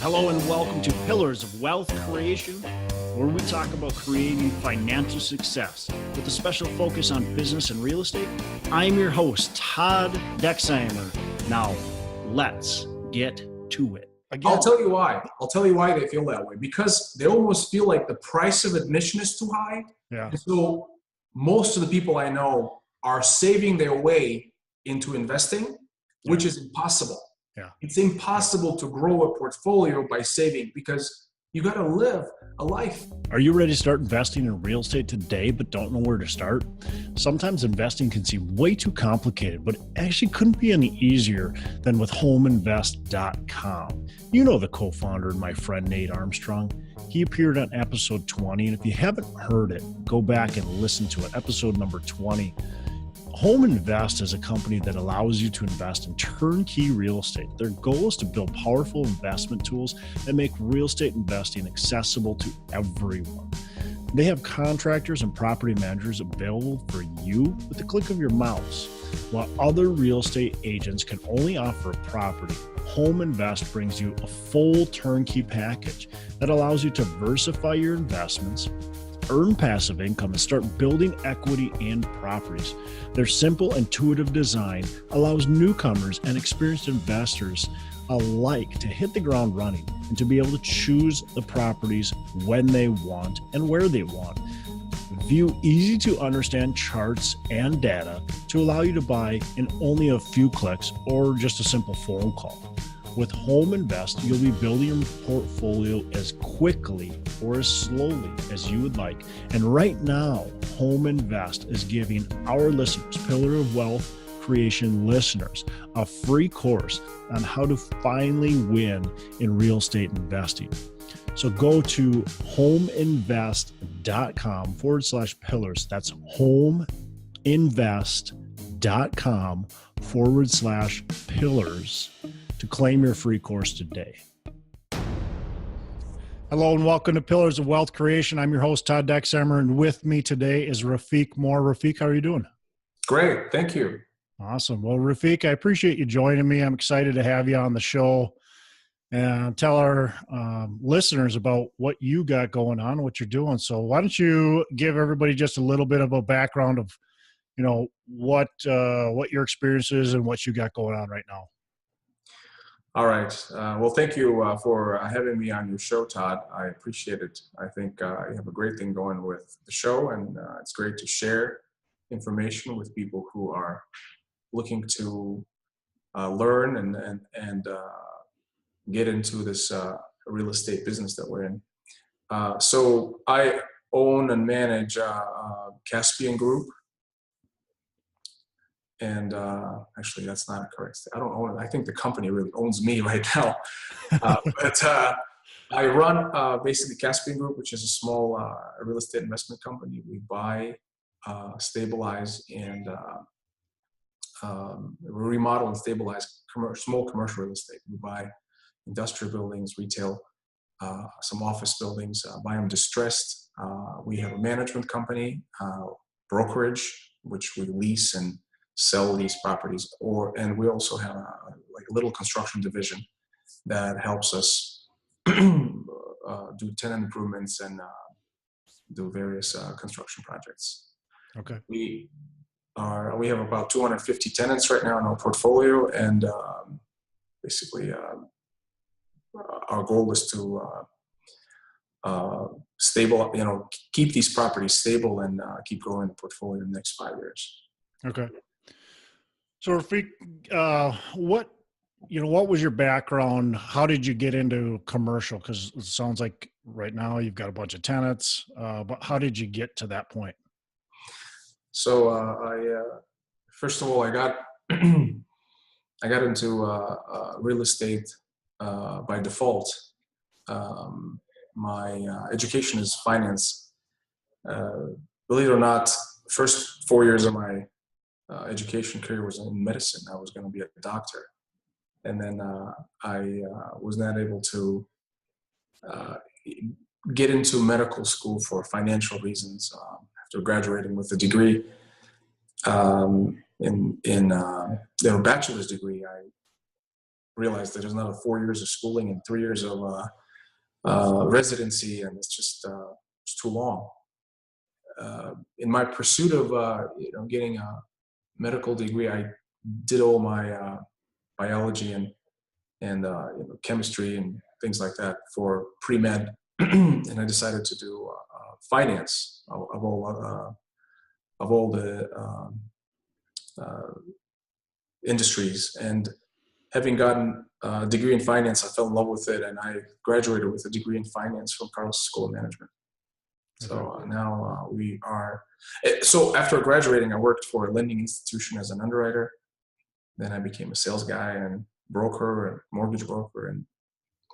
Hello and welcome to Pillars of Wealth Creation, where we talk about creating financial success with a special focus on business and real estate. I'm your host, Todd Dexheimer. Now, let's get to it. Again, I'll tell you why. They feel that way. Because they almost feel like the price of admission is too high. Yeah. And so most of the people I know are saving their way into investing, which is impossible. Yeah. It's impossible to grow a portfolio by saving because you got to live a life. Are you ready to start investing in real estate today but don't know where to start? Sometimes investing can seem way too complicated, but it actually couldn't be any easier than with homeinvest.com. You know the co-founder and my friend Nate Armstrong. He appeared on episode 20, and if you haven't heard it, go back and listen to it, episode number 20. Home Invest is a company that allows you to invest in turnkey real estate. Their goal is to build powerful investment tools that make real estate investing accessible to everyone. They have contractors and property managers available for you with the click of your mouse. While other real estate agents can only offer a property, Home Invest brings you a full turnkey package that allows you to diversify your investments, earn passive income, and start building equity and properties. Their simple, intuitive design allows newcomers and experienced investors alike to hit the ground running and to be able to choose the properties when they want and where they want. View easy to understand charts and data to allow you to buy in only a few clicks or just a simple phone call. With Home Invest, you'll be building your portfolio as quickly or as slowly as you would like. And right now, Home Invest is giving our listeners, Pillar of Wealth Creation listeners, a free course on how to finally win in real estate investing. So go to homeinvest.com/pillars. That's homeinvest.com/pillars. to claim your free course today. Hello and welcome to Pillars of Wealth Creation. I'm your host, Todd Dexheimer, and with me today is Rafik Moore. Rafik, how are you doing? Great, thank you. Awesome. Well, Rafik, I appreciate you joining me. I'm excited to have you on the show and tell our listeners about what you got going on, what you're doing. So why don't you give everybody just a little bit of a background of, what your experience is and what you got going on right now. All right. Well, thank you for having me on your show, Todd. I appreciate it. I think you have a great thing going with the show, and it's great to share information with people who are looking to learn and get into this real estate business that we're in. So I own and manage Caspian Group. And actually, that's not correct. I don't own it. I think the company really owns me right now. But I run basically Caspian Group, which is a small real estate investment company. We buy, stabilize, and remodel and stabilize small commercial real estate. We buy industrial buildings, retail, some office buildings, buy them distressed. We have a management company, brokerage, which we lease and sell these properties, and we also have a little construction division that helps us do tenant improvements and do various construction projects. Okay. We have about 250 tenants right now in our portfolio, and basically our goal is to keep these properties stable and keep growing the portfolio in the next 5 years. Okay. So Rafik, what was your background? How did you get into commercial? Because it sounds like right now you've got a bunch of tenants, but how did you get to that point? So first of all, I got I got into real estate by default. My education is finance. Believe it or not, first 4 years of my education career was in medicine. I was going to be a doctor. And then I was not able to get into medical school for financial reasons. After graduating with a degree in a bachelor's degree, realized that there's another 4 years of schooling and 3 years of residency, and it's too long. In my pursuit of getting a medical degree, I did all my biology and chemistry and things like that for pre-med, and I decided to do finance of all the industries. And having gotten a degree in finance, I fell in love with it, and I graduated with a degree in finance from Carleton School of Management. So now we are. So after graduating, I worked for a lending institution as an underwriter. Then I became a sales guy and broker and mortgage broker. And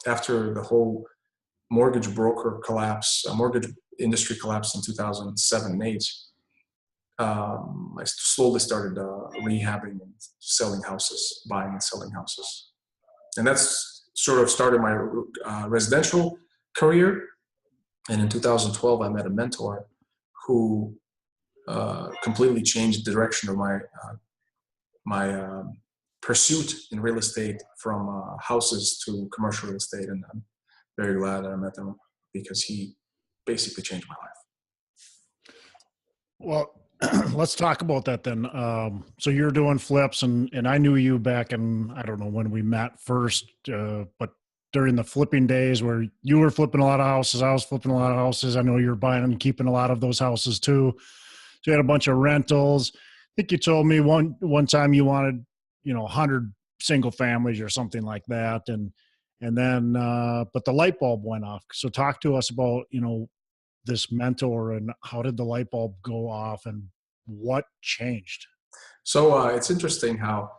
after the whole mortgage industry collapsed in 2007 and 8, I slowly started rehabbing and selling houses, buying and selling houses. And that's sort of started my residential career. And in 2012, I met a mentor who completely changed the direction of my pursuit in real estate from houses to commercial real estate. And I'm very glad that I met him because he basically changed my life. Well, let's talk about that then. So you're doing flips, and I knew you back in, I don't know when we met first, but during the flipping days where you were flipping a lot of houses, I was flipping a lot of houses. I know you're buying and keeping a lot of those houses too. So you had a bunch of rentals. I think you told me one time you wanted, 100 single families or something like that. And then, but the light bulb went off. So talk to us about, this mentor and how did the light bulb go off and what changed? So it's interesting how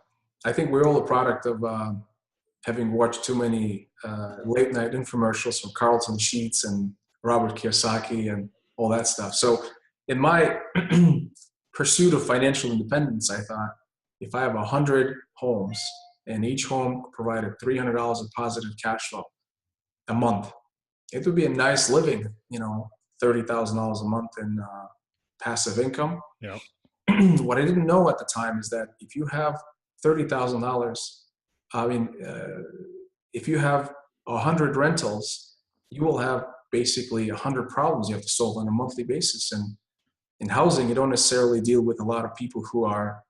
I think we're all a product of having watched too many late night infomercials from Carlton Sheets and Robert Kiyosaki and all that stuff. So in my pursuit of financial independence, I thought if I have 100 homes and each home provided $300 of positive cash flow a month, it would be a nice living, $30,000 a month in passive income. Yeah. What I didn't know at the time is that if you have $30,000, if you have 100 rentals, you will have basically 100 problems you have to solve on a monthly basis. And in housing, you don't necessarily deal with a lot of people who are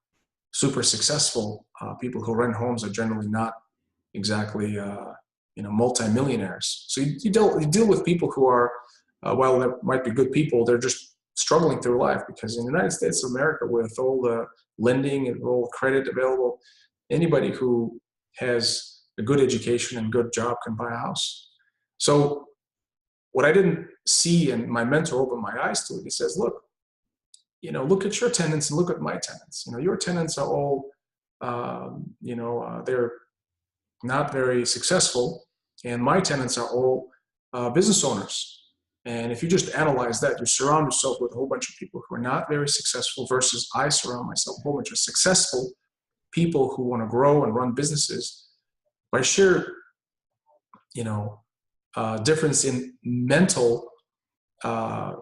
super successful. People who rent homes are generally not exactly, multimillionaires. So you deal with people who are, while they might be good people, they're just struggling through life, because in the United States of America, with all the lending and all the credit available, anybody who has a good education and good job can buy a house. So what I didn't see, and my mentor opened my eyes to it, he says, look at your tenants and look at my tenants. Your tenants are all, they're not very successful, and my tenants are all business owners. And if you just analyze that, you surround yourself with a whole bunch of people who are not very successful versus I surround myself with a whole bunch of successful people who want to grow and run businesses. By sheer, difference in mental, I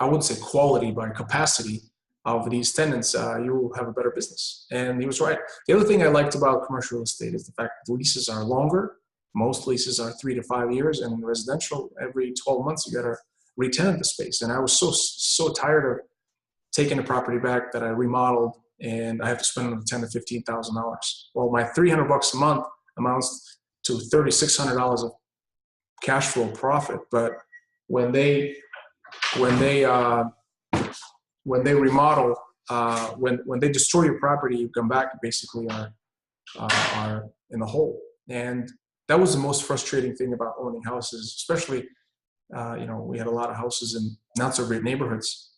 wouldn't say quality, but capacity of these tenants, you will have a better business. And he was right. The other thing I liked about commercial real estate is the fact that the leases are longer. Most leases are 3 to 5 years, and in residential, every 12 months, you got to re-tenant the space. And I was so tired of taking a property back that I remodeled, and I have to spend another $10,000 to $15,000. Well, my $300 a month amounts to $3,600 of cash flow profit. But when they remodel, when they destroy your property, you come back and basically are in the hole. And that was the most frustrating thing about owning houses, especially, we had a lot of houses in not so great neighborhoods.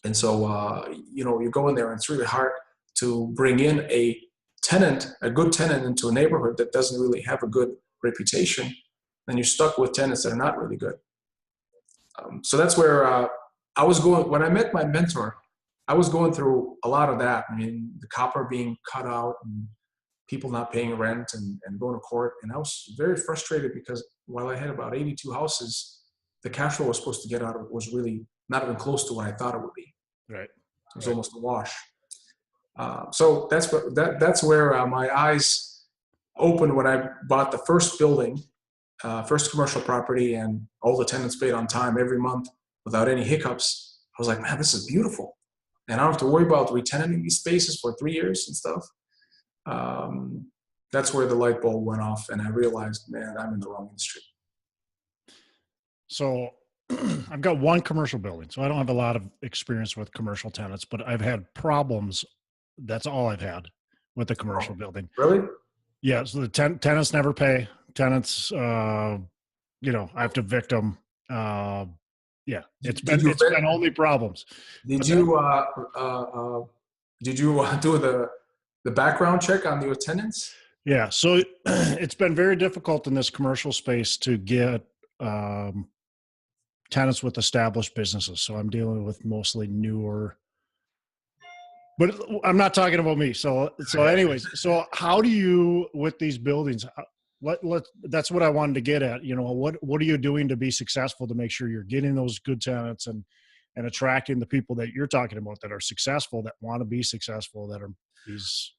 And so, you go in there and it's really hard to bring in a good tenant into a neighborhood that doesn't really have a good reputation. And you're stuck with tenants that are not really good. So that's where I was going. When I met my mentor, I was going through a lot of that. I mean, the copper being cut out and people not paying rent and going to court. And I was very frustrated because while I had about 82 houses, the cash flow I was supposed to get out of it was really not even close to what I thought it would be. Right. It was almost a wash. So that's where my eyes opened when I bought the first building, first commercial property, and all the tenants paid on time every month without any hiccups, I was like, man, this is beautiful. And I don't have to worry about re-tenanting these spaces for 3 years and stuff. That's where the light bulb went off, and I realized, man, I'm in the wrong industry. So I've got one commercial building, so I don't have a lot of experience with commercial tenants, but I've had problems. That's all I've had with the commercial building. Really? Yeah. So the tenants never pay. Tenants, I have to evict them. Yeah, it's been only problems. Did you do the background check on your tenants? Yeah. So it's been very difficult in this commercial space to get tenants with established businesses. So I'm dealing with mostly newer, but I'm not talking about me. So anyways, so how do you, with these buildings, that's what I wanted to get at. What are you doing to be successful to make sure you're getting those good tenants and attracting the people that you're talking about that are successful, that want to be successful, that are these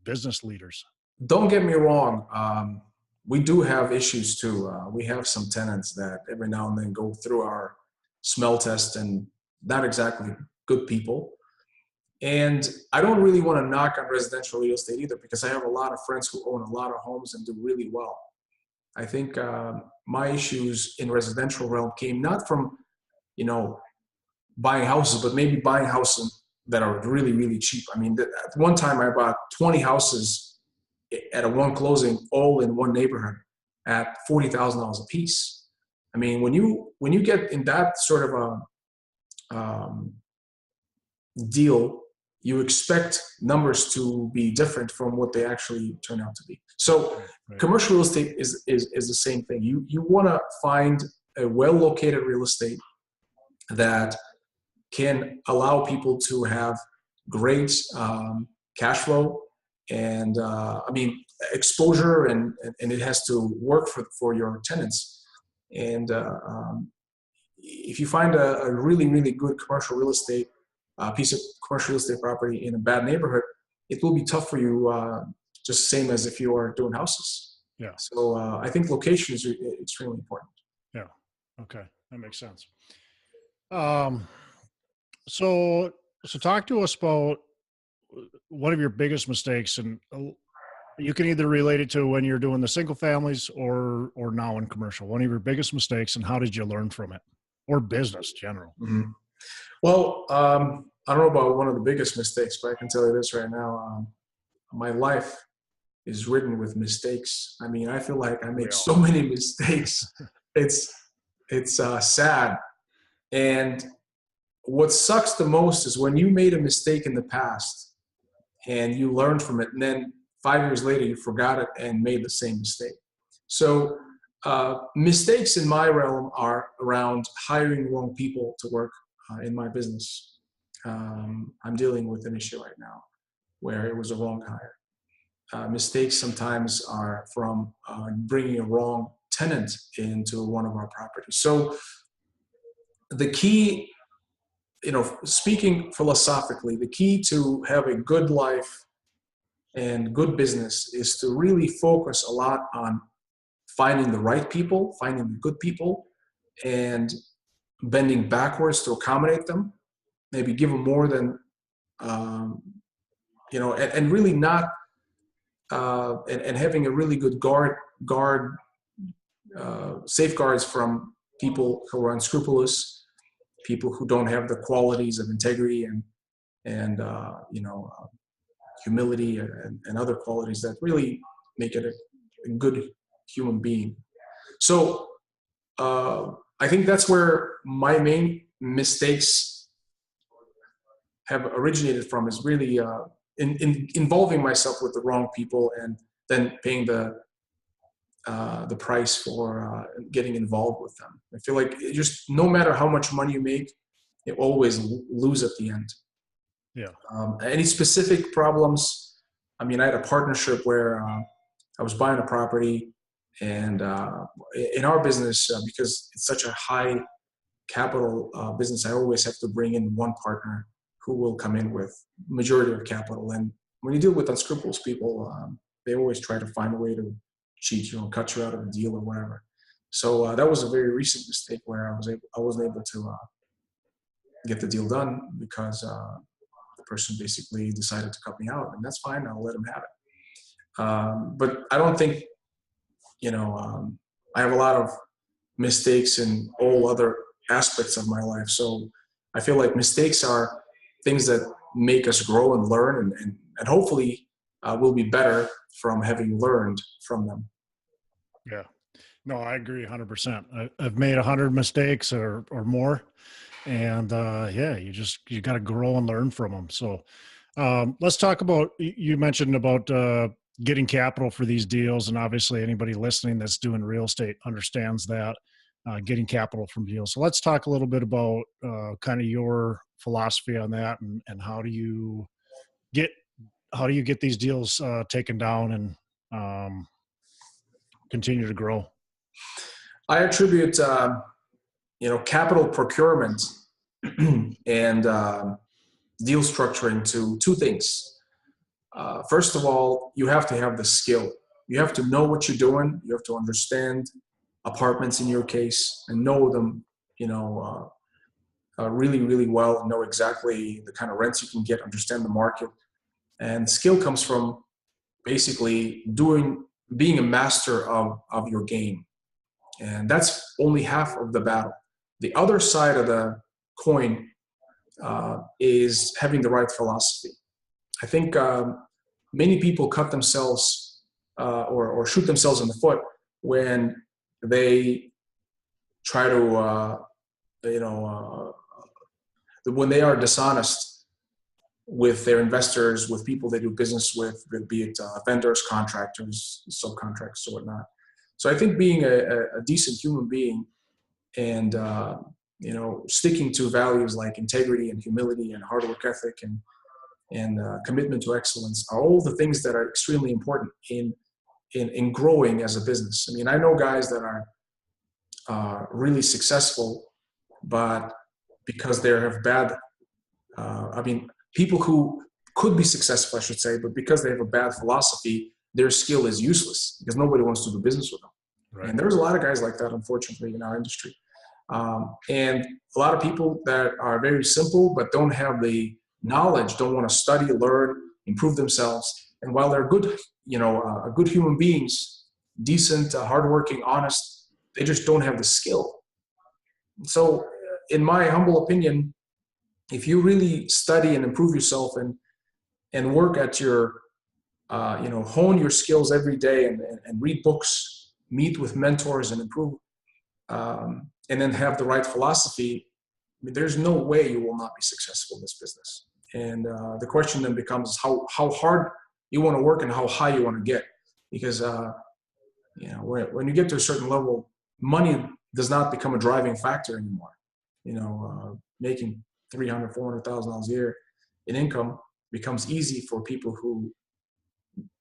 business leaders? Don't get me wrong. We do have issues too. We have some tenants that every now and then go through our smell test and not exactly good people. And I don't really want to knock on residential real estate either, because I have a lot of friends who own a lot of homes and do really well. I think my issues in residential realm came not from, buying houses, but maybe buying houses that are really, really cheap. I mean, at one time I bought 20 houses at one closing, all in one neighborhood at $40,000 a piece. I mean, when you get in that sort of a deal, you expect numbers to be different from what they actually turn out to be. So right. Commercial real estate is the same thing. You want to find a well-located real estate that can allow people to have great cash flow and exposure, and it has to work for your tenants. And if you find a really, really good commercial real estate, piece of commercial real estate property in a bad neighborhood, it will be tough for you, just the same as if you are doing houses. Yeah. So I think location is extremely important. Yeah. Okay. That makes sense. So talk to us about one of your biggest mistakes, and you can either relate it to when you're doing the single families or now in commercial. One of your biggest mistakes, and how did you learn from it, or business general? Mm-hmm. Well, I don't know about one of the biggest mistakes, but I can tell you this right now. My life is ridden with mistakes. I mean, I feel like I make so many mistakes. It's sad. And what sucks the most is when you made a mistake in the past and you learned from it, and then 5 years later you forgot it and made the same mistake. So mistakes in my realm are around hiring the wrong people to work in my business. I'm dealing with an issue right now where it was a wrong hire. Mistakes sometimes are from bringing a wrong tenant into one of our properties. So the key, speaking philosophically, the key to have a good life and good business is to really focus a lot on finding the right people, finding the good people, and bending backwards to accommodate them, maybe give them more than, and really not, and having a really good safeguards from people who are unscrupulous, people who don't have the qualities of integrity and humility and other qualities that really make it a good human being. So I think that's where my main mistakes have originated from, is really in involving myself with the wrong people and then paying the price for getting involved with them. I feel like just no matter how much money you make, you always lose at the end. Yeah. Any specific problems? I mean, I had a partnership where I was buying a property, and in our business, because it's such a high capital business, I always have to bring in one partner who will come in with majority of capital. And when you deal with unscrupulous people, they always try to find a way to cheat you and cut you out of a deal or whatever. So that was a very recent mistake where I wasn't able to get the deal done because the person basically decided to cut me out, and that's fine. I'll let him have it. But I don't think, I have a lot of mistakes in all other aspects of my life. So I feel like mistakes are things that make us grow and learn, and hopefully we'll be better from having learned from them. Yeah. No, I agree 100%. I've made 100 mistakes or more. And yeah, you got to grow and learn from them. So let's talk about, you mentioned about getting capital for these deals. And obviously anybody listening that's doing real estate understands that, getting capital from deals. So let's talk a little bit about kind of your philosophy on that, and how do you get these deals taken down and continue to grow? I attribute, capital procurement and deal structuring to two things. First of all, you have to have the skill. You have to know what you're doing. You have to understand apartments in your case and know them, really, really well, know exactly the kind of rents you can get, understand the market. And skill comes from basically being a master of your game. And that's only half of the battle. The other side of the coin is having the right philosophy. I think many people cut themselves or shoot themselves in the foot when they try to, when they are dishonest with their investors, with people they do business with, be it vendors, contractors, subcontractors, or whatnot. So I think being a decent human being and sticking to values like integrity and humility and hard work ethic and commitment to excellence are all the things that are extremely important in growing as a business. I mean, I know guys that are really successful, but because they have bad, people who could be successful, I should say, but because they have a bad philosophy, their skill is useless because nobody wants to do business with them. Right. And there's a lot of guys like that, unfortunately, in our industry. And a lot of people that are very simple but don't have the knowledge, don't want to study, learn, improve themselves. And while they're good, good human beings, decent, hardworking, honest, they just don't have the skill. So in my humble opinion, if you really study and improve yourself and work at your, hone your skills every day and read books, meet with mentors and improve, and then have the right philosophy, I mean, there's no way you will not be successful in this business. And the question then becomes how hard you want to work and how high you want to get. Because, when you get to a certain level, money does not become a driving factor anymore. Making $300,000, $400,000 a year in income becomes easy for people who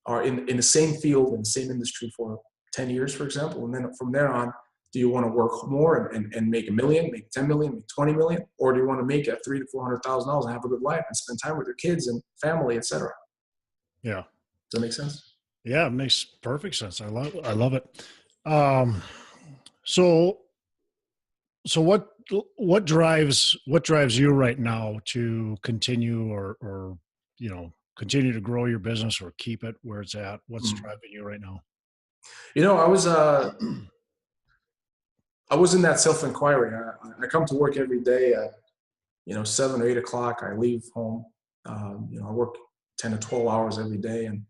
are in the same field, in the same industry for 10 years, for example. And then from there on, do you want to work more and make $1 million, make 10 million, make 20 million? Or do you want to make $300,000 to $400,000 and have a good life and spend time with your kids and family, etc.? Yeah. Does that make sense? Yeah, it makes perfect sense. I love it. So what drives you right now to continue or continue to grow your business or keep it where it's at? What's driving you right now? I was in that self-inquiry. I come to work every day at 7 or 8 o'clock. I leave home. I work 10 to 12 hours every day, and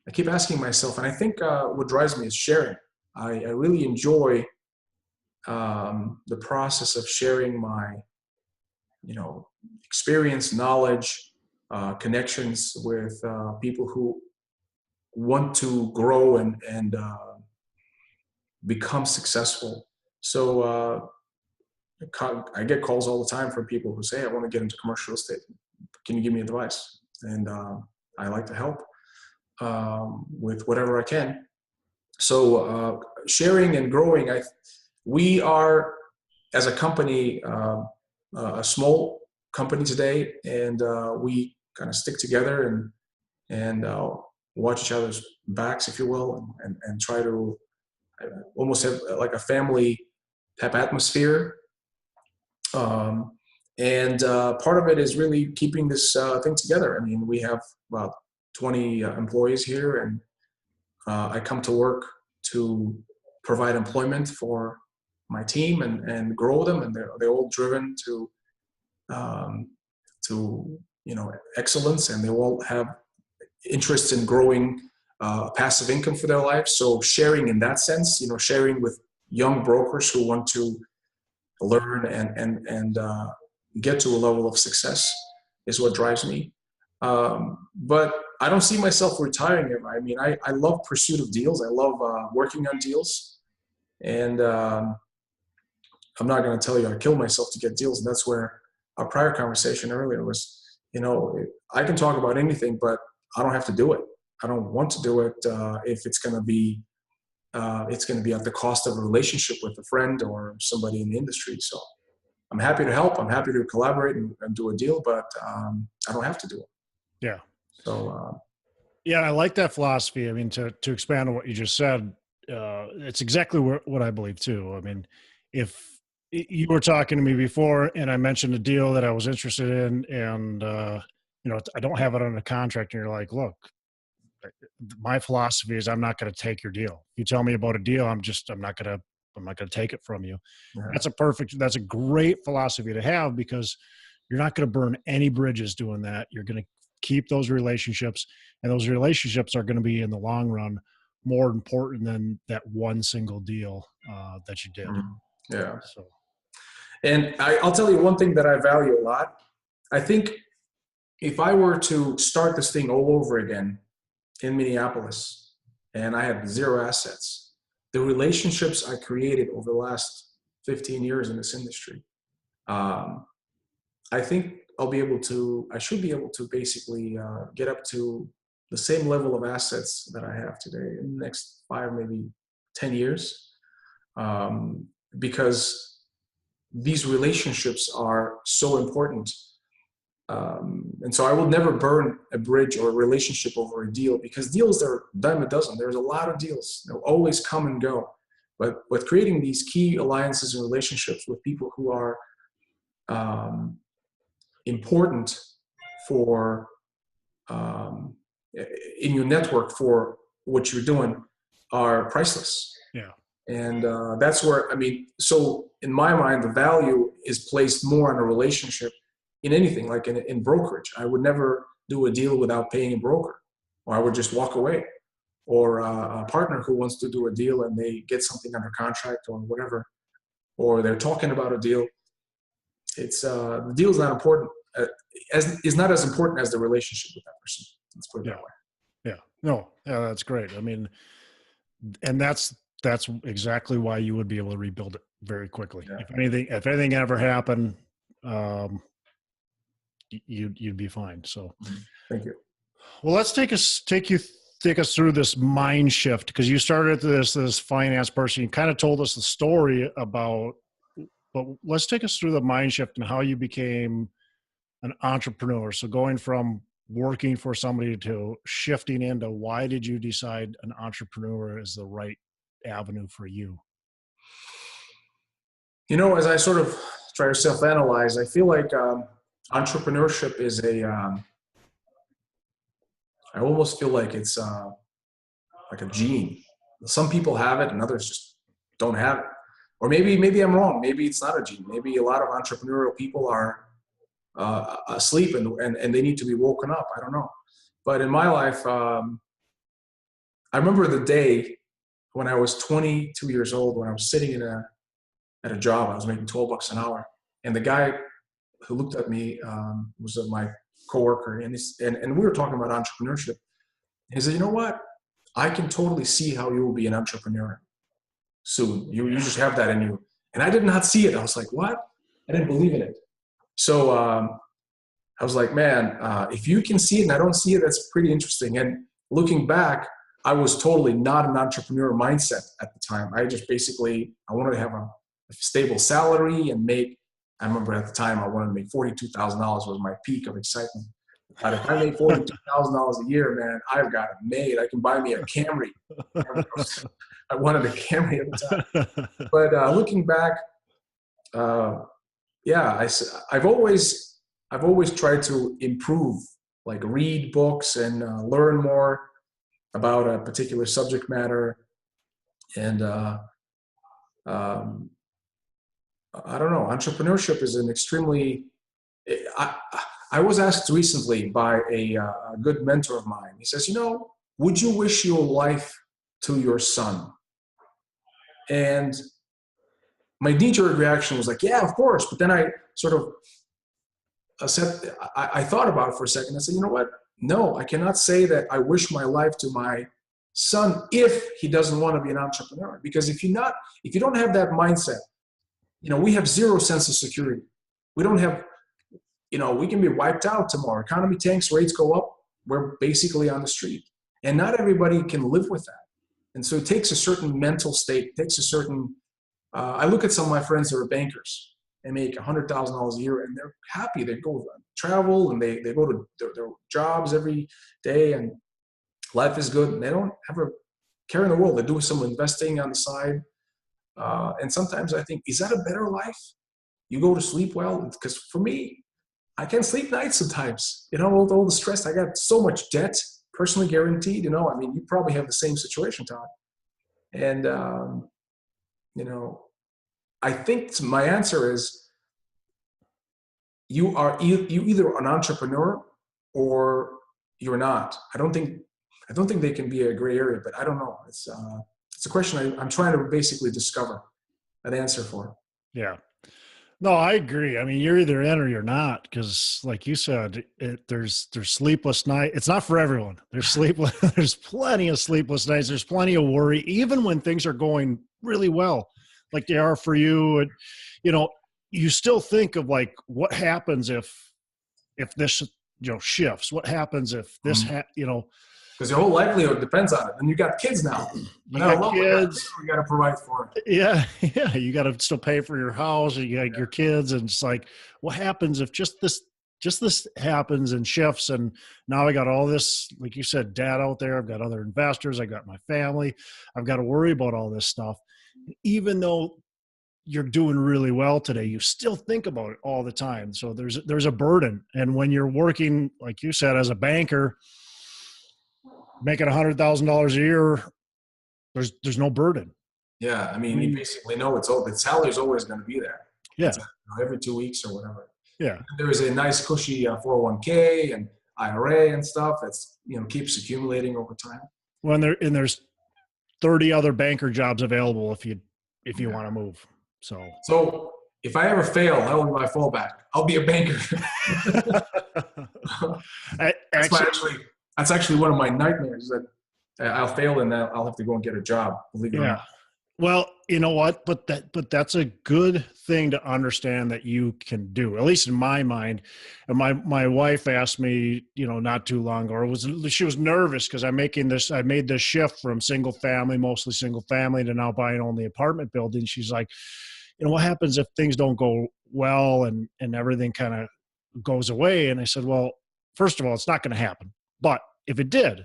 I keep asking myself, and I think what drives me is sharing. I really enjoy the process of sharing my, experience, knowledge, connections with people who want to grow and become successful. So I get calls all the time from people who say, I want to get into commercial real estate. Can you give me advice? And I like to help with whatever I can. So sharing and growing, we are, as a company, a small company today, and we kind of stick together and watch each other's backs, if you will, and try to almost have like a family type atmosphere. Part of it is really keeping this thing together. I mean, we have about 20 employees here, and I come to work to provide employment for my team and grow them, and they're all driven to excellence, and they all have interests in growing passive income for their lives. So sharing in that sense, sharing with young brokers who want to learn and get to a level of success is what drives me. But I don't see myself retiring ever. I mean, I love pursuit of deals. I love working on deals. And I'm not going to tell you I kill myself to get deals. And that's where our prior conversation earlier was, I can talk about anything, but I don't have to do it. I don't want to do it if it's going to be at the cost of a relationship with a friend or somebody in the industry. So I'm happy to help. I'm happy to collaborate and do a deal, but I don't have to do it. Yeah. So, yeah, I like that philosophy. I mean, to expand on what you just said, it's exactly what I believe too. I mean, if you were talking to me before and I mentioned a deal that I was interested in and, I don't have it on a contract and you're like, look, my philosophy is I'm not going to take your deal. If you tell me about a deal, I'm not going to take it from you. yeah. That's a great philosophy to have because you're not going to burn any bridges doing that. You're going to keep those relationships, and those relationships are going to be in the long run more important than that one single deal that you did. Yeah. So, and I'll tell you one thing that I value a lot. I think if I were to start this thing all over again in Minneapolis and I had zero assets, the relationships I created over the last 15 years in this industry, I think I should be able to basically get up to the same level of assets that I have today in the next 5, maybe 10 years. Because these relationships are so important. And so I will never burn a bridge or a relationship over a deal because deals are dime a dozen. There's a lot of deals. They'll always come and go. But with creating these key alliances and relationships with people who are important for in your network for what you're doing are priceless. yeah. And that's where, so in my mind, the value is placed more on a relationship in anything, like in brokerage. I would never do a deal without paying a broker, or I would just walk away. Or a partner who wants to do a deal and they get something under contract or whatever, or they're talking about a deal. It's the deal is not important, is not as important as the relationship with that person. Let's put it that way. Yeah. No, yeah, that's great. I mean, and that's exactly why you would be able to rebuild it very quickly. Yeah. If anything ever happened, you'd be fine. So Thank you. Well, let's take us through this mind shift, because you started this finance person. You kind of told us the story about, but let's take us through the mind shift and how you became an entrepreneur. So going from working for somebody to shifting into, why did you decide an entrepreneur is the right avenue for you? As I sort of try to self-analyze, I feel like entrepreneurship is I almost feel like it's like a gene. Some people have it and others just don't have it. Or maybe I'm wrong. Maybe it's not a gene. Maybe a lot of entrepreneurial people are asleep and they need to be woken up. I don't know. But in my life, I remember the day when I was 22 years old, when I was sitting at a job. I was making $12 an hour. And the guy who looked at me was my coworker, and we were talking about entrepreneurship. He said, "You know what? I can totally see how you will be an entrepreneur soon. You just have that in you." And I did not see it. I was like, "What?" I didn't believe in it. So I was like, "Man, if you can see it and I don't see it, that's pretty interesting." And looking back, I was totally not an entrepreneur mindset at the time. I just basically, I wanted to have a stable salary and I remember at the time I wanted to make $42,000 was my peak of excitement. But if I make $42,000 a year, man, I've got it made. I can buy me a Camry. I wanted a Camry at the time. But looking back, yeah, I've always tried to improve, like read books and learn more about a particular subject matter. And um, I don't know, entrepreneurship is an extremely, I, I was asked recently by a good mentor of mine. He says, would you wish your life to your son? And my knee-jerk reaction was like, yeah, of course. But then I sort of I thought about it for a second. I said, you know what? No, I cannot say that I wish my life to my son if he doesn't want to be an entrepreneur. Because if you don't have that mindset, we have zero sense of security. We don't have, we can be wiped out tomorrow. Economy tanks, rates go up. We're basically on the street. And not everybody can live with that. And so it takes a certain mental state. It takes a certain, I look at some of my friends that are bankers and make $100,000 a year, and they're happy. They go travel and they go to their jobs every day, and life is good. And they don't have a care in the world. They're doing some investing on the side. And sometimes I think, is that a better life? You go to sleep well? Because for me, I can't sleep nights sometimes. All the stress. I got so much debt, personally guaranteed. You probably have the same situation, Todd. And, I think my answer is you either an entrepreneur or you're not. I don't think they can be a gray area, but I don't know. It's a question I'm trying to basically discover an answer for. Yeah. No, I agree. I mean, you're either in or you're not, because like you said, there's sleepless nights. It's not for everyone. There's plenty of sleepless nights. There's plenty of worry, even when things are going really well, like they are for you. And, you still think of like, what happens if this, shifts? What happens if this, because your whole livelihood depends on it. And you got kids now. You got kids. We got to provide for it. Yeah. Yeah. You got to still pay for your house. You got your kids. And it's like, what happens if just this happens and shifts? And now I got all this, like you said, dad out there. I've got other investors. I got my family. I've got to worry about all this stuff. Even though you're doing really well today, you still think about it all the time. So there's a burden. And when you're working, like you said, as a banker, making $100,000 a year, there's no burden. Yeah, you basically know the salary is always going to be there. Yeah, every 2 weeks or whatever. Yeah, and there is a nice cushy 401k and IRA and stuff that's keeps accumulating over time. Well, there's 30 other banker jobs available if you want to move. So if I ever fail, that will be my fallback. I'll be a banker. That's actually one of my nightmares, that I'll fail and I'll have to go and get a job. Believe it or not. Well, you know what? But that's a good thing to understand that you can do, at least in my mind. And my wife asked me, not too long ago, she was nervous because I made this shift from mostly single family to now buying only apartment buildings. She's like, what happens if things don't go well and everything kind of goes away? And I said, well, first of all, it's not going to happen. But if it did,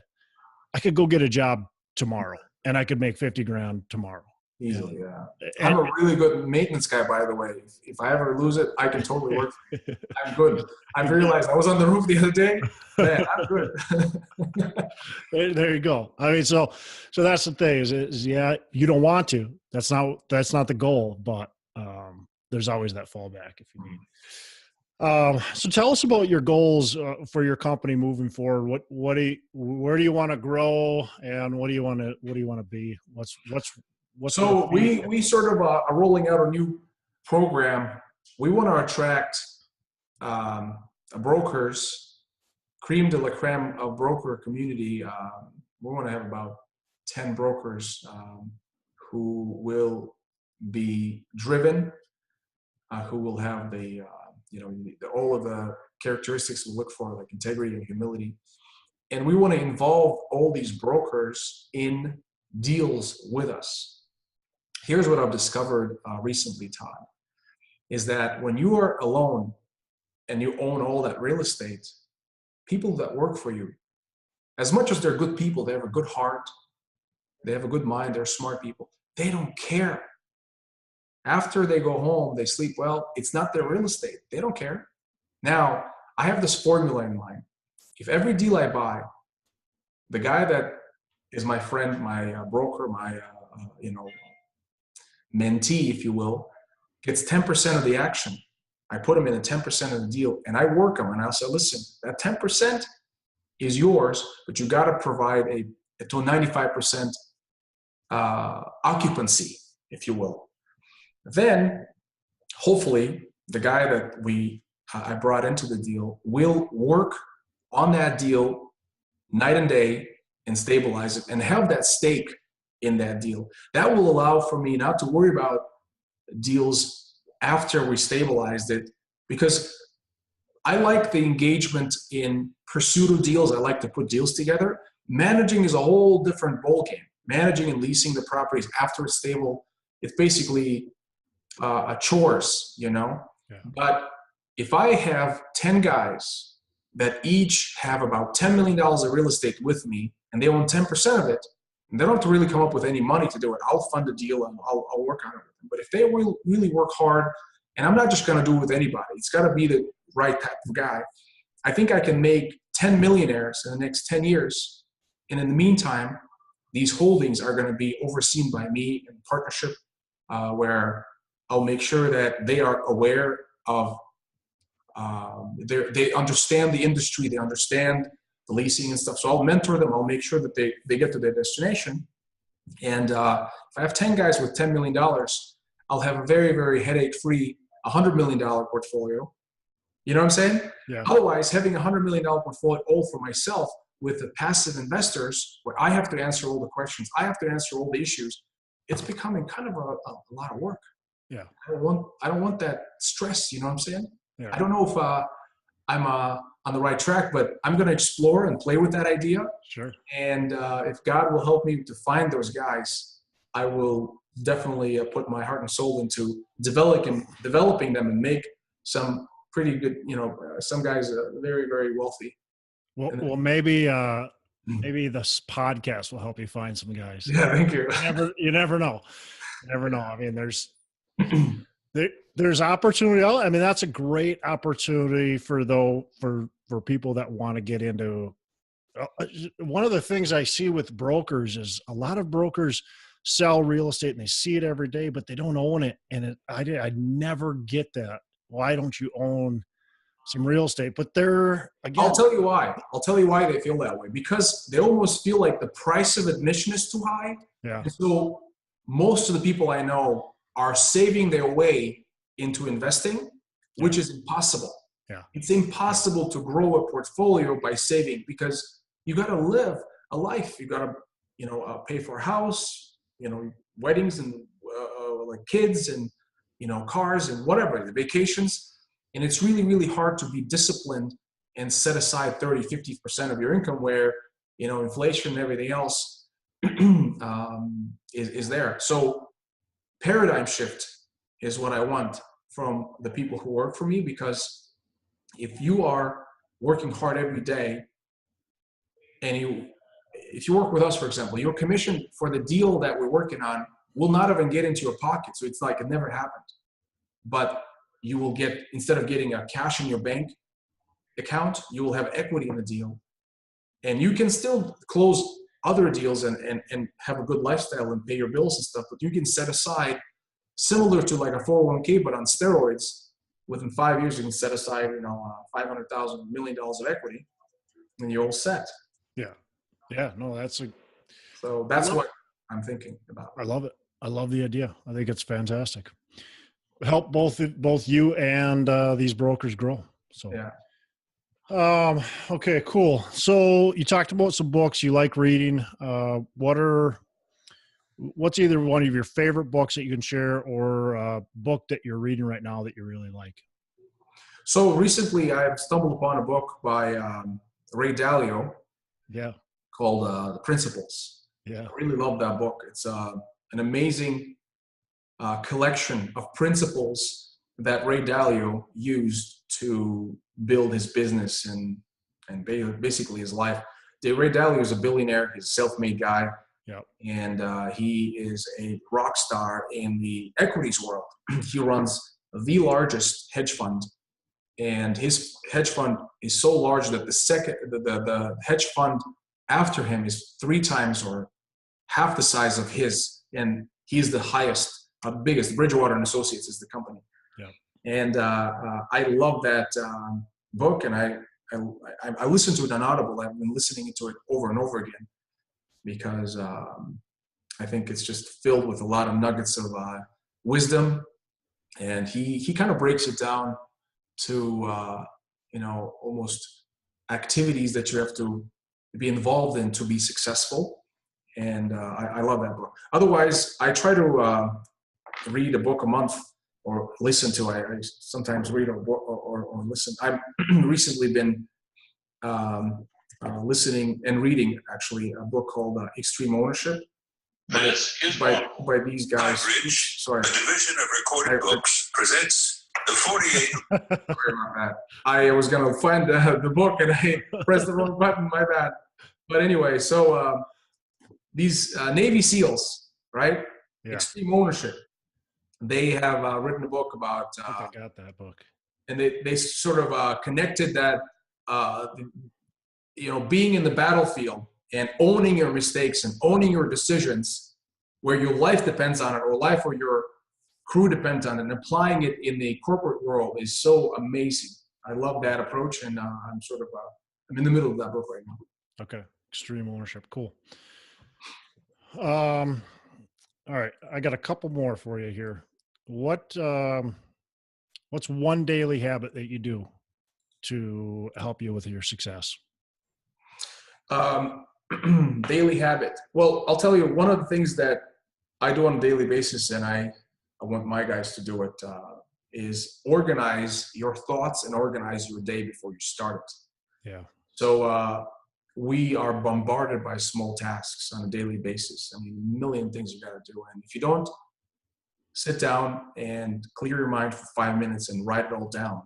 I could go get a job tomorrow and I could make $50,000 tomorrow. Easily, yeah. I'm a really good maintenance guy, by the way. If I ever lose it, I can totally work for it. I'm good. I've realized I was on the roof the other day. Man, I'm good. There you go. So that's the thing is you don't want to. That's not the goal, but there's always that fallback if you need. So tell us about your goals for your company moving forward. Where do you want to grow, and what do you want to be? So we sort of are rolling out a new program. We want to attract brokers, creme de la creme of broker community. We want to have about 10 brokers who will be driven, who will have all of the characteristics we look for, like integrity and humility. And we want to involve all these brokers in deals with us. Here's what I've discovered recently, Todd, is that when you are alone and you own all that real estate, people that work for you, as much as they're good people, they have a good heart, they have a good mind, they're smart people, they don't care. After they go home, they sleep well. It's not their real estate. They don't care. Now, I have this formula in mind. If every deal I buy, the guy that is my friend, my broker, my mentee, if you will, gets 10% of the action. I put him in a 10% of the deal, and I work him, and I'll say, listen, that 10% is yours, but you got to provide to a 95% occupancy, if you will. Then, hopefully, the guy that I brought into the deal will work on that deal night and day and stabilize it and have that stake in that deal. That will allow for me not to worry about deals after we stabilized it, because I like the engagement in pursuit of deals. I like to put deals together. Managing is a whole different ballgame. Managing and leasing the properties after it's stable, it's basically a chores, you know? Yeah. But if I have 10 guys that each have about $10 million of real estate with me, and they own 10% of it, and they don't have to really come up with any money to do it. I'll fund the deal and I'll work on it with them. But if they really work hard, and I'm not just going to do it with anybody, it's got to be the right type of guy. I think I can make 10 millionaires in the next 10 years. And in the meantime, these holdings are going to be overseen by me in partnership, where I'll make sure that they are aware of, they understand the industry, they understand the leasing and stuff. So I'll mentor them. I'll make sure that they get to their destination. And if I have 10 guys with $10 million, I'll have a very, very headache-free $100 million portfolio. You know what I'm saying? Yeah. Otherwise, having a $100 million portfolio all for myself with the passive investors, where I have to answer all the questions, I have to answer all the issues, it's becoming kind of a lot of work. Yeah. I don't want that stress. You know what I'm saying? Yeah. I don't know if I'm on the right track, but I'm going to explore and play with that idea. Sure. And if God will help me to find those guys, I will definitely put my heart and soul into developing them and make some pretty good, some guys are very, very wealthy. Well, maybe this podcast will help you find some guys. Yeah, thank you. You never know. You never know. I mean, there's opportunity. I mean, that's a great opportunity for people that want to get into. One of the things I see with brokers is a lot of brokers sell real estate and they see it every day, but they don't own it. And I never get that. Why don't you own some real estate? But I'll tell you why. I'll tell you why they feel that way. Because they almost feel like the price of admission is too high. Yeah. And so most of the people I know are saving their way into investing, which is impossible. Yeah. It's impossible to grow a portfolio by saving, because you got to live a life. You got to, pay for a house, weddings and like kids and, cars and whatever, the vacations. And it's really, really hard to be disciplined and set aside 30, 50% of your income where, inflation and everything else is there. So paradigm shift is what I want from the people who work for me, because if you are working hard every day and if you work with us, for example, your commission for the deal that we're working on will not even get into your pocket. So it's like it never happened. But you will get, instead of getting a cash in your bank account, you will have equity in the deal. And you can still close other deals and have a good lifestyle and pay your bills and stuff, but you can set aside, similar to like a 401k, but on steroids. Within 5 years, you can set aside, $500,000, $1 million of equity, and you're all set. Yeah. Yeah. No, so that's what I'm thinking about. I love it. I love the idea. I think it's fantastic. Help both you and these brokers grow. So, yeah. Okay, cool. So you talked about some books you like reading. What's either one of your favorite books that you can share, or a book that you're reading right now that you really like? So recently I've stumbled upon a book by Ray Dalio. Yeah. Called The Principles. Yeah. I really love that book. It's an amazing collection of principles that Ray Dalio used to build his business and and basically his life. Ray Dalio is a billionaire. He's a self-made guy. Yep. And he is a rock star in the equities world. He runs the largest hedge fund, and his hedge fund is so large that the hedge fund after him is 3 times or half the size of his, and he's the highest, biggest. Bridgewater and Associates is the company. Yeah. And I love that book, and I listened to it on Audible. I've been listening to it over and over again because I think it's just filled with a lot of nuggets of wisdom, and he kind of breaks it down to almost activities that you have to be involved in to be successful. And I love that book. Otherwise, I try to read a book a month or listen to. I sometimes read a book or listen. I've recently been listening and reading actually a book called Extreme Ownership by these guys. Sorry. A division of Recorded Books presents the 48. Sorry about that. I was going to find the book and I pressed the wrong button. My bad. But anyway, so these Navy SEALs, right? Yeah. Extreme Ownership. They have written a book about. I got that book. And they sort of connected that, being in the battlefield and owning your mistakes and owning your decisions where your life depends on it, or life or your crew depends on it, and applying it in the corporate world is so amazing. I love that approach, and I'm in the middle of that book right now. Okay. Extreme Ownership. Cool. All right. I got a couple more for you here. What's one daily habit that you do to help you with your success? Daily habit. Well, I'll tell you, one of the things that I do on a daily basis, and I want my guys to do it, is organize your thoughts and organize your day before you start it. Yeah. So we are bombarded by small tasks on a daily basis. I mean, a million things you got to do. And if you don't sit down and clear your mind for 5 minutes and write it all down,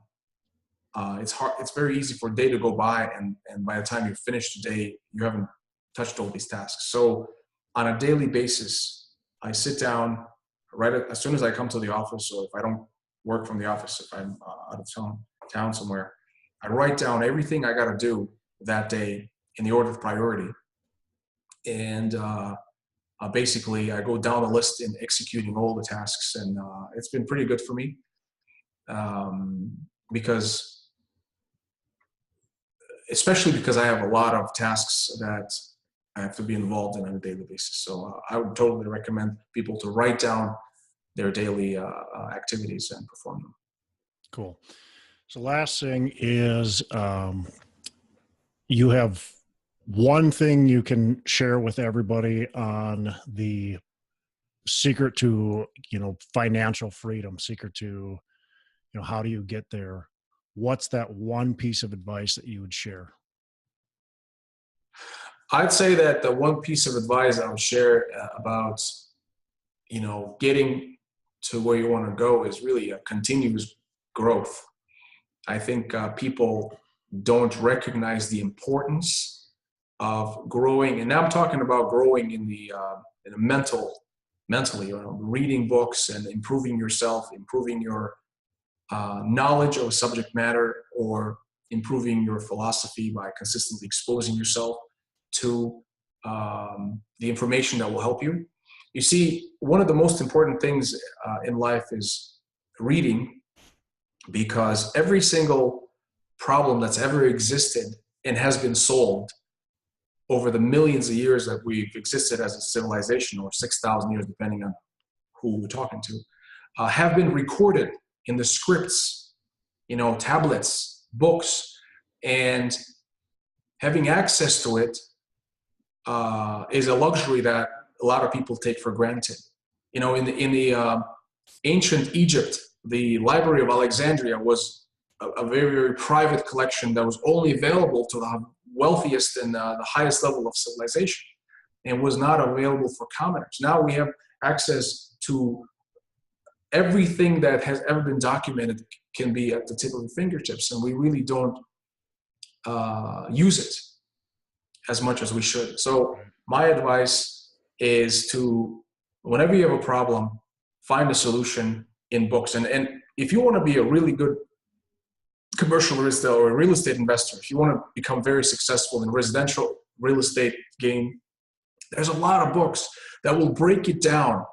it's hard. It's very easy for a day to go by, and by the time you finish the day, you haven't touched all these tasks. So on a daily basis, I sit down, write it as soon as I come to the office, or if I don't work from the office, if I'm out of town somewhere, I write down everything I got to do that day in the order of priority. And basically, I go down the list in executing all the tasks, and it's been pretty good for me especially because I have a lot of tasks that I have to be involved in on a daily basis. So I would totally recommend people to write down their daily activities and perform them. Cool. So last thing is, you have one thing you can share with everybody on the secret to, financial freedom, secret to, how do you get there? What's that one piece of advice that you would share? I'd say that the one piece of advice I would share about, getting to where you want to go is really a continuous growth. I think people don't recognize the importance of growing, and now I'm talking about growing in the mentally, reading books and improving yourself, improving your knowledge of a subject matter, or improving your philosophy by consistently exposing yourself to the information that will help you. You see, one of the most important things in life is reading, because every single problem that's ever existed and has been solved over the millions of years that we've existed as a civilization, or 6,000 years, depending on who we're talking to, have been recorded in the scripts, tablets, books, and having access to it is a luxury that a lot of people take for granted. In the ancient Egypt, the Library of Alexandria was a very, very private collection that was only available to the wealthiest and the highest level of civilization, and was not available for commoners. Now we have access to everything that has ever been documented, can be at the tip of your fingertips, and we really don't use it as much as we should. So my advice is to, whenever you have a problem, find a solution in books. And if you want to be a really good commercial real estate or a real estate investor, if you want to become very successful in residential real estate game, there's a lot of books that will break it down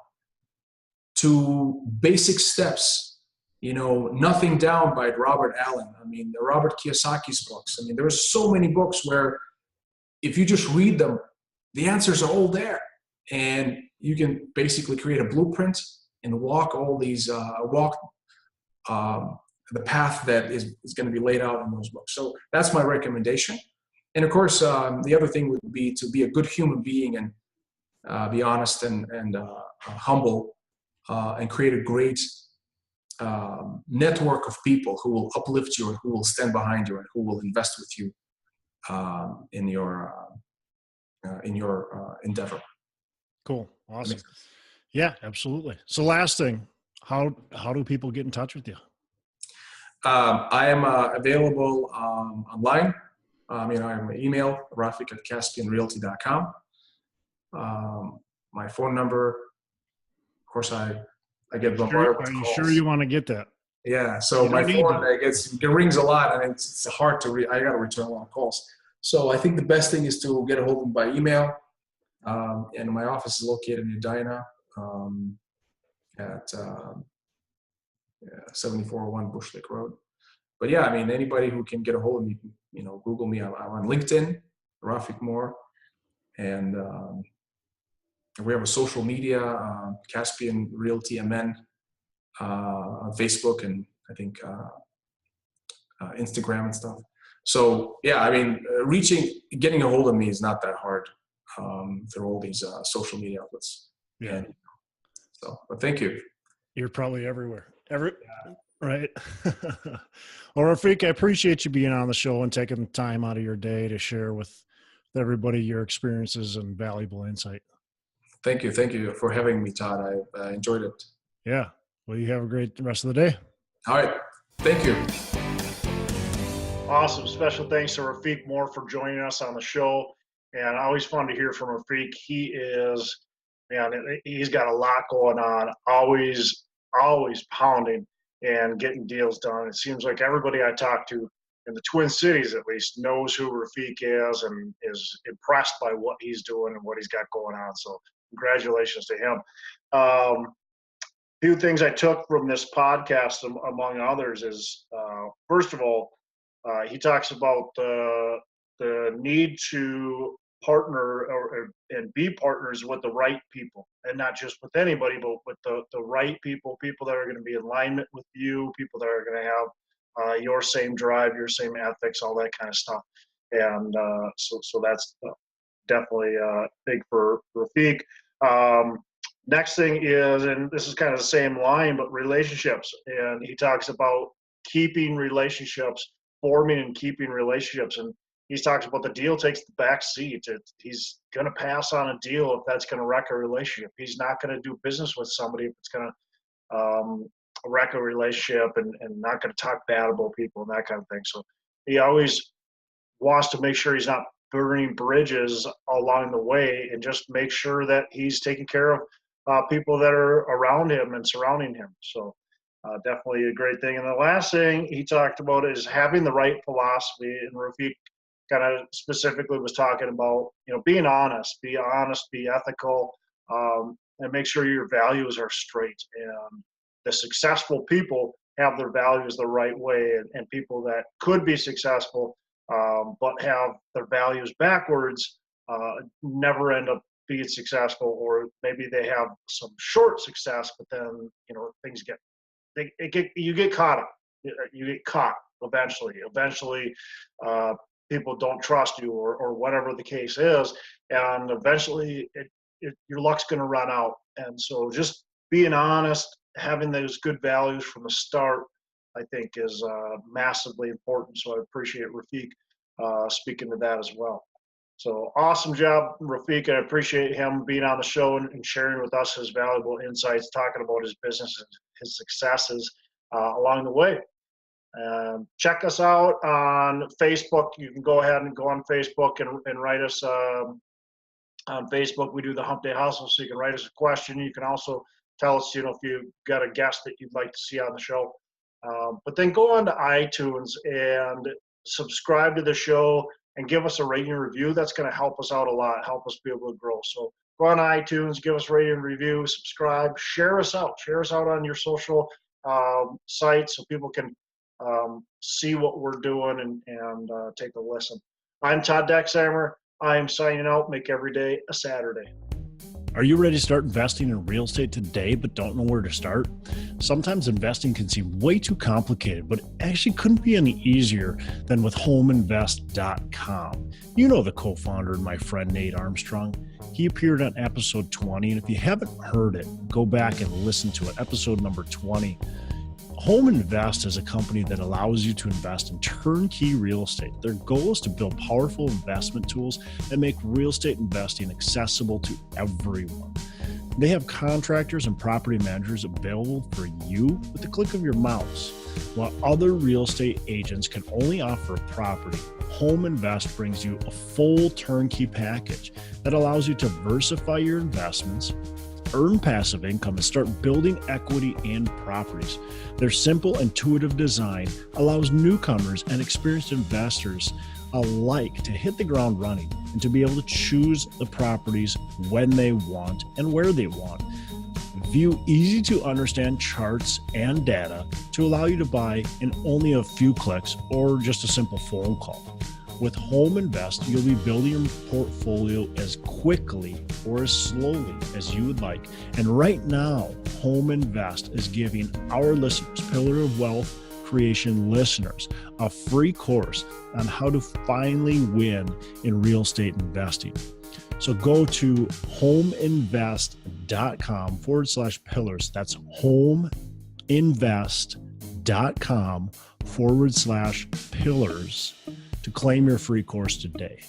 to basic steps. You know, Nothing Down by Robert Allen. I mean, the Robert Kiyosaki's books. I mean, there's so many books where if you just read them, the answers are all there. And you can basically create a blueprint and walk all these, the path that is going to be laid out in those books. So that's my recommendation. And of course, the other thing would be to be a good human being and be honest and humble and create a great network of people who will uplift you and who will stand behind you and who will invest with you in your endeavor. Cool. Awesome. Yeah, absolutely. So last thing, how do people get in touch with you? I am available online. I have my email, Rafik@caspianrealty.com. My phone number, of course, I get bombarded with Are you calls. sure you want to get that? Yeah, so my phone it rings a lot, and it's hard to I got to return a lot of calls. So I think the best thing is to get a hold of me by email. And my office is located in Edina at 7401 Bush Lake Road. But yeah, anybody who can get a hold of me, Google me. I'm on LinkedIn, Rafik Moore, and we have a social media, Caspian Realty MN, on Facebook, and I think Instagram and stuff. So yeah, getting a hold of me is not that hard through all these social media outlets. Yeah. But thank you. You're probably everywhere. Right. Well, Rafik, I appreciate you being on the show and taking the time out of your day to share with everybody your experiences and valuable insight. Thank you. Thank you for having me, Todd. I enjoyed it. Yeah. Well, you have a great rest of the day. All right. Thank you. Awesome. Special thanks to Rafik Moore for joining us on the show. And always fun to hear from Rafik. He's got a lot going on, always pounding and getting deals done. It seems like everybody I talk to in the Twin Cities, at least, knows who Rafik is and is impressed by what he's doing and what he's got going on. So congratulations to him. Few things I took from this podcast, among others, is first of all, he talks about the need to partner and be partners with the right people, and not just with anybody, but with the right people that are going to be in alignment with you, people that are going to have your same drive, your same ethics, all that kind of stuff. And so that's definitely big for Rafik. Next thing is, and this is kind of the same line, but relationships. And he talks about keeping relationships, forming and keeping relationships. And he talks about the deal takes the back seat. He's going to pass on a deal if that's going to wreck a relationship. He's not going to do business with somebody if it's going to wreck a relationship, and not going to talk bad about people and that kind of thing. So he always wants to make sure he's not burning bridges along the way, and just make sure that he's taking care of people that are around him and surrounding him. So definitely a great thing. And the last thing he talked about is having the right philosophy. And Rafik kind of specifically was talking about, being honest, be ethical, and make sure your values are straight. And the successful people have their values the right way, and people that could be successful but have their values backwards never end up being successful, or maybe they have some short success, but then things you get caught up. You get caught eventually. People don't trust you, or whatever the case is, and eventually your luck's going to run out. And so just being honest, having those good values from the start, I think is massively important. So I appreciate Rafik speaking to that as well. So awesome job, Rafik. I appreciate him being on the show and sharing with us his valuable insights, talking about his business and his successes along the way. Check us out on Facebook. You can go ahead and go on Facebook and write us on Facebook. We do the Hump Day Hustle, so you can write us a question. You can also tell us, if you got a guest that you'd like to see on the show. But then go on to iTunes and subscribe to the show and give us a rating and review. That's going to help us out a lot, help us be able to grow. So go on iTunes, give us a rating and review, subscribe, share us out on your social sites so people can see what we're doing and take a listen. I'm Todd Dexheimer. I'm signing out. Make every day a Saturday. Are you ready to start investing in real estate today but don't know where to start? Sometimes investing can seem way too complicated, but it actually couldn't be any easier than with homeinvest.com. You know the co-founder and my friend Nate Armstrong. He appeared on episode 20, and if you haven't heard it, go back and listen to it, episode number 20. Home Invest is a company that allows you to invest in turnkey real estate. Their goal is to build powerful investment tools that make real estate investing accessible to everyone. They have contractors and property managers available for you with the click of your mouse. While other real estate agents can only offer a property, Home Invest brings you a full turnkey package that allows you to diversify your investments, earn passive income, and start building equity in properties. Their simple, intuitive design allows newcomers and experienced investors alike to hit the ground running and to be able to choose the properties when they want and where they want. View easy to understand charts and data to allow you to buy in only a few clicks or just a simple phone call. With Home Invest, you'll be building your portfolio as quickly or as slowly as you would like. And right now, Home Invest is giving our listeners, Pillar of Wealth Creation listeners, a free course on how to finally win in real estate investing. So go to homeinvest.com/pillars. That's homeinvest.com/pillars to claim your free course today.